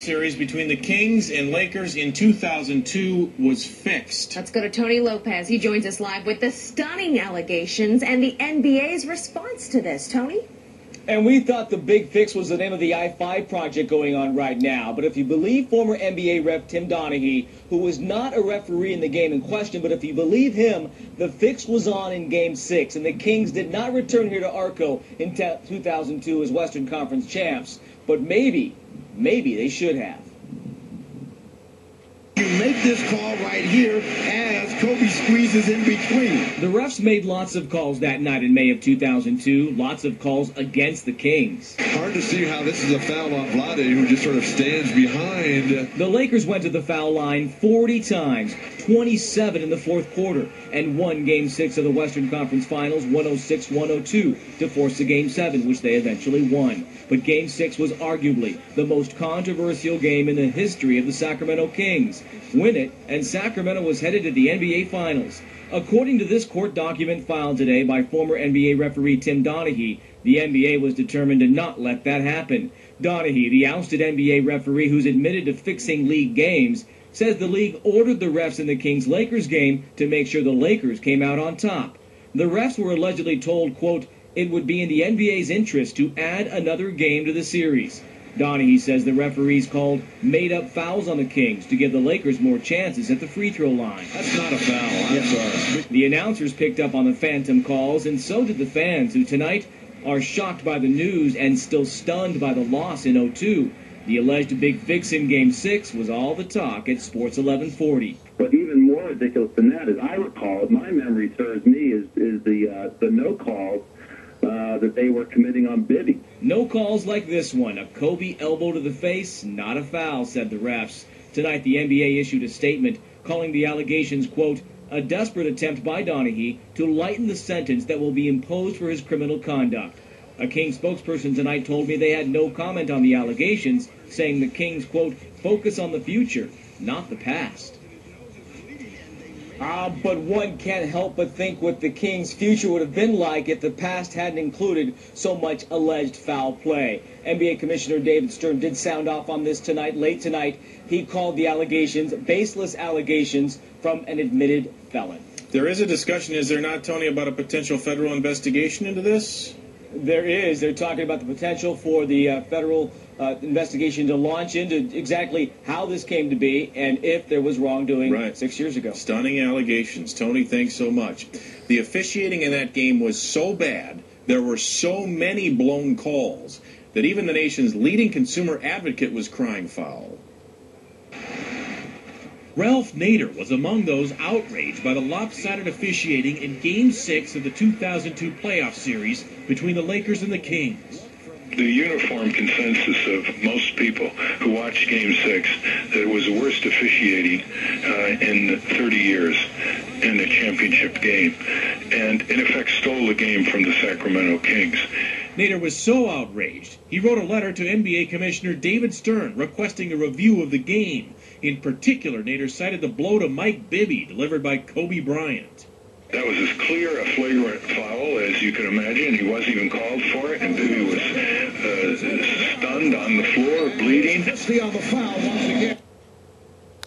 series between the Kings and Lakers in 2002 was fixed. Let's go to Tony Lopez. He joins us live with the stunning allegations and the NBA's response to this. Tony? And we thought the big fix was the name of the I-5 project going on right now. But if you believe former NBA ref Tim Donaghy, who was not a referee in the game in question, but if you believe him, the fix was on in Game 6. And the Kings did not return here to Arco in 2002 as Western Conference champs. But maybe they should have. You make this call right here as Kobe squeezes in between. The refs made lots of calls that night in May of 2002, lots of calls against the Kings. Hard to see how this is a foul on Vlade, who just sort of stands behind. The Lakers went to the foul line 40 times, 27 in the fourth quarter, and won Game 6 of the Western Conference Finals 106-102 to force a Game 7, which they eventually won. But Game 6 was arguably the most controversial game in the history of the Sacramento Kings. Win it, and Sacramento was headed to the NBA Finals. According to this court document filed today by former NBA referee Tim Donaghy, the NBA was determined to not let that happen. Donaghy, the ousted NBA referee who's admitted to fixing league games, says the league ordered the refs in the Kings-Lakers game to make sure the Lakers came out on top. The refs were allegedly told, quote, it would be in the NBA's interest to add another game to the series. Donaghy says the referees called made-up fouls on the Kings to give the Lakers more chances at the free throw line. That's not a foul. I'm sorry. The announcers picked up on the phantom calls, and so did the fans, who tonight are shocked by the news and still stunned by the loss in 02. The alleged big fix in Game 6 was all the talk at Sports 1140. But even more ridiculous than that, as I recall, if my memory serves me, is the no calls that they were committing on Bibby. No calls like this one. A Kobe elbow to the face, not a foul, said the refs. Tonight, the NBA issued a statement calling the allegations, quote, a desperate attempt by Donaghy to lighten the sentence that will be imposed for his criminal conduct. A Kings spokesperson tonight told me they had no comment on the allegations, saying the Kings, quote, focus on the future, not the past. But one can't help but think what the Kings' future would have been like if the past hadn't included so much alleged foul play. NBA Commissioner David Stern did sound off on this tonight, late tonight. He called the allegations baseless allegations from an admitted felon. There is a discussion, is there not, Tony, about a potential federal investigation into this? There is. They're talking about the potential for the federal investigation to launch into exactly how this came to be and if there was wrongdoing 6 years ago. Stunning allegations. Tony, thanks so much. The officiating in that game was so bad, there were so many blown calls, that even the nation's leading consumer advocate was crying foul. Ralph Nader was among those outraged by the lopsided officiating in Game 6 of the 2002 playoff series between the Lakers and the Kings. The uniform consensus of most people who watched Game 6 that it was the worst officiating in 30 years in a championship game, and in effect stole the game from the Sacramento Kings. Nader was so outraged, he wrote a letter to NBA Commissioner David Stern requesting a review of the game. In particular, Nader cited the blow to Mike Bibby delivered by Kobe Bryant. That was as clear a flagrant foul as you could imagine. He wasn't even called for it, and Bibby was stunned on the floor, bleeding. See on the foul once again.